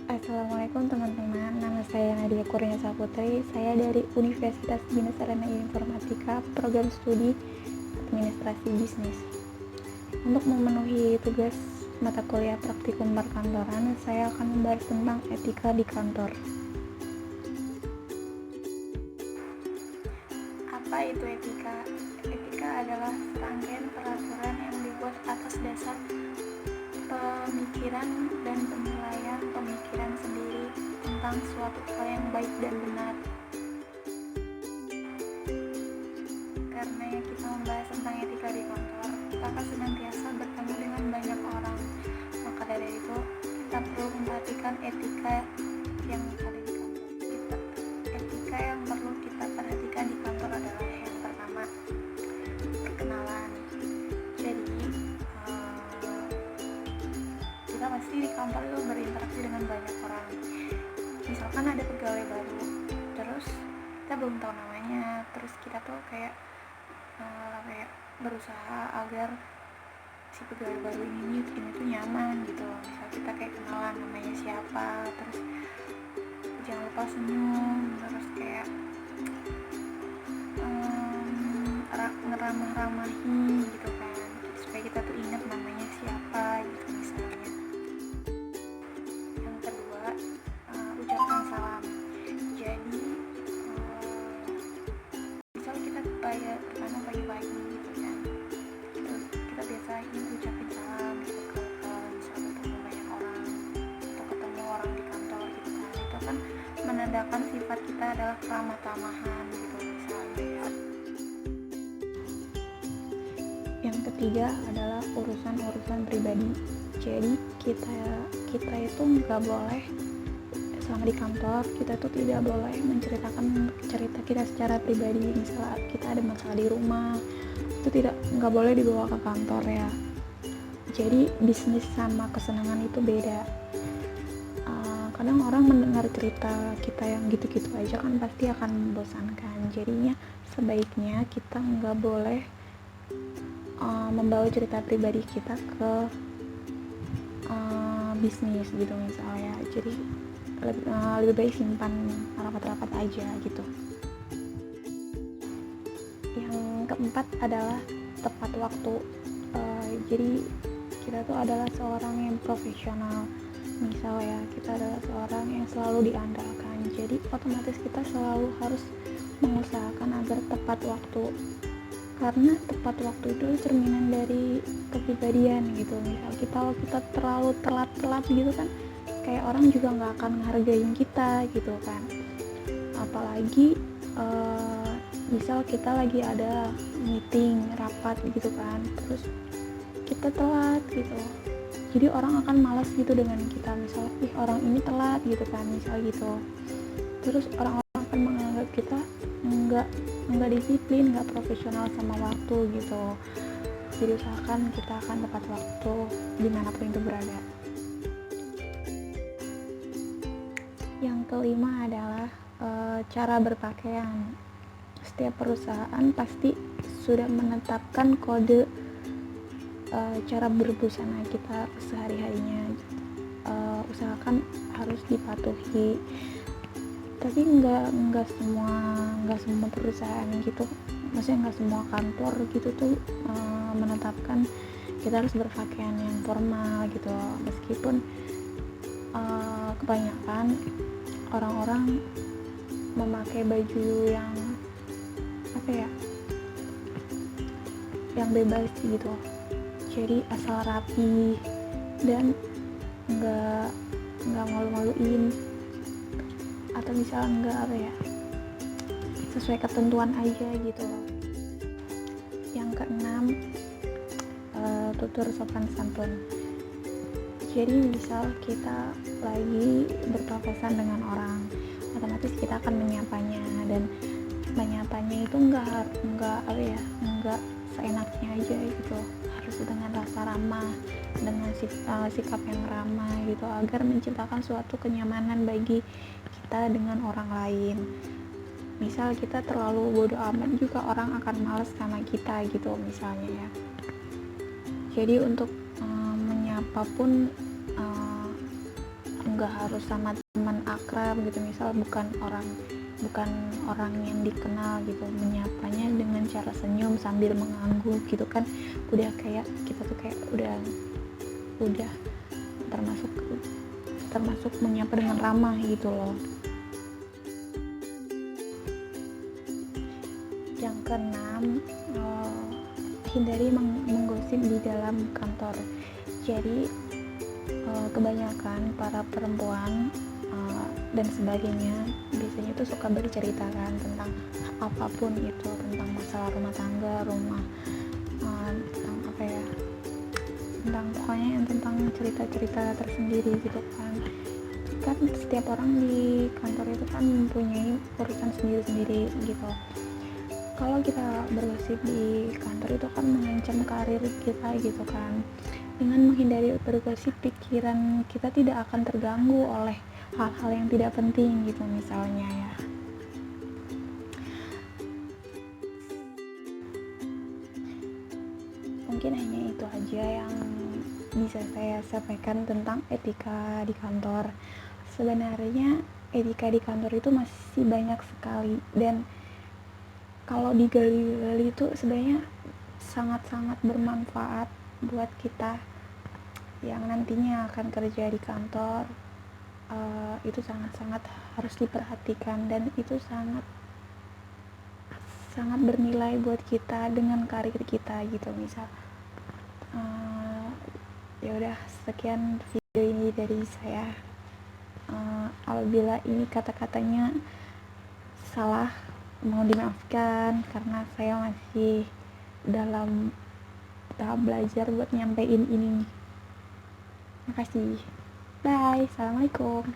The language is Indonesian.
Assalamualaikum teman-teman, nama saya Nadia Kurniasa Putri. Saya dari Universitas Bina Sarana Informatika, Program Studi Administrasi Bisnis. Untuk memenuhi tugas mata kuliah praktikum perkantoran, saya akan membahas tentang etika di kantor. Apa itu etika? Etika adalah serangkaian peraturan yang dibuat atas dasar pemikiran dan penilaian pemikiran sendiri tentang suatu hal yang baik dan benar. Karena kita membahas tentang etika di kantor, kita akan senantiasa bertemu dengan banyak orang. Maka dari itu, kita perlu memperhatikan etika yang ada di kantor. Etika yang perlu kita perhatikan di kantor adalah yang pertama, perkenalan. Jadi, kita pasti di kantor itu berinteraksi dengan banyak orang. Misalkan ada pegawai baru, terus kita belum tahu namanya, terus kita tuh kayak berusaha agar si pegawai baru ini tuh nyaman gitu. Misal kita kayak kenalan namanya siapa, terus jangan lupa senyum, terus kayak ngeramah-ramahi gitu kan, supaya kita tuh ingat namanya siapa gitu misalnya. Yang kedua, ucapkan salam. Jadi misal kita pertama pagi-pagi gitu kan, kita biasain ucapin salam gitu kalau misal ketemu banyak orang atau ketemu orang di kantor gitu kan, itu kan menandakan sifat kita adalah ramah tamahan gitu misalnya ya. Yang ketiga adalah urusan pribadi. Jadi kita itu nggak boleh, selama di kantor kita tuh tidak boleh menceritakan cerita kita secara pribadi. Misalnya kita ada masalah di rumah, itu nggak boleh dibawa ke kantor ya. Jadi bisnis sama kesenangan itu beda. Kadang orang mendengar cerita kita yang gitu-gitu aja kan pasti akan membosankan. Jadinya sebaiknya kita nggak boleh membawa cerita pribadi kita ke bisnis gitu misalnya. Jadi lebih baik simpan rapat-rapat aja gitu. Yang keempat adalah tepat waktu. Jadi kita tuh adalah seorang yang profesional. Misal ya, kita adalah seorang yang selalu diandalkan. Jadi otomatis kita selalu harus mengusahakan agar tepat waktu. Karena tepat waktu itu cerminan dari kepribadian gitu. Misal kita terlalu telat gitu kan, kayak orang juga nggak akan menghargain kita gitu kan. Apalagi misal kita lagi ada meeting, rapat gitu kan, terus kita telat gitu, jadi orang akan malas gitu dengan kita. Misal orang ini telat gitu kan, misal gitu, terus orang-orang akan menganggap kita nggak disiplin, nggak profesional sama waktu gitu. Jadi usahakan kita akan tepat waktu dimanapun itu berada. Yang kelima adalah cara berpakaian. Setiap perusahaan pasti sudah menetapkan kode cara berbusana kita sehari-harinya. Usahakan harus dipatuhi. Tapi nggak semua perusahaan gitu, maksudnya nggak semua kantor gitu tuh menetapkan kita harus berpakaian yang formal gitu. Meskipun kebanyakan orang-orang memakai baju yang yang bebas gitu, jadi asal rapi dan nggak malu-maluin, atau misalnya sesuai ketentuan aja gitu loh. Yang keenam, tutur sopan santun. Jadi misal kita lagi berpapasan dengan orang, otomatis kita akan menyapanya, dan menyapanya itu nggak seenaknya aja gitu, harus dengan rasa ramah, dengan sikap yang ramah gitu, agar menciptakan suatu kenyamanan bagi kita dengan orang lain. Misal kita terlalu bodo amat juga orang akan malas sama kita gitu misalnya ya. Jadi untuk menyapa pun nggak harus sama teman akrab gitu, misal bukan orang yang dikenal gitu, menyapanya dengan cara senyum sambil mengangguk gitu kan, udah kayak kita tuh kayak udah termasuk menyapa dengan ramah gitu loh. Yang keenam, hindari menggosip di dalam kantor. Jadi kebanyakan para perempuan dan sebagainya biasanya tuh suka bercerita kan tentang apapun itu, tentang masalah rumah tangga, tentang apa ya, tentang pokoknya yang tentang cerita-cerita tersendiri gitu kan. Setiap orang di kantor itu kan mempunyai urusan sendiri-sendiri gitu. Kalau kita bergosip di kantor itu kan mengancam karir kita gitu kan. Dengan menghindari bergosip, pikiran kita tidak akan terganggu oleh hal-hal yang tidak penting gitu misalnya ya. Mungkin hanya itu aja yang bisa saya sampaikan tentang etika di kantor. Sebenarnya etika di kantor itu masih banyak sekali, dan kalau digali-gali itu sebenarnya sangat-sangat bermanfaat buat kita yang nantinya akan kerja di kantor. Itu sangat-sangat harus diperhatikan, dan itu sangat bernilai buat kita dengan karir kita gitu. Misal ya udah, sekian video ini dari saya. Apabila ini kata-katanya salah, mau dimaafkan karena saya masih dalam tahap belajar buat nyampein ini. Makasih. Bye. Assalamualaikum.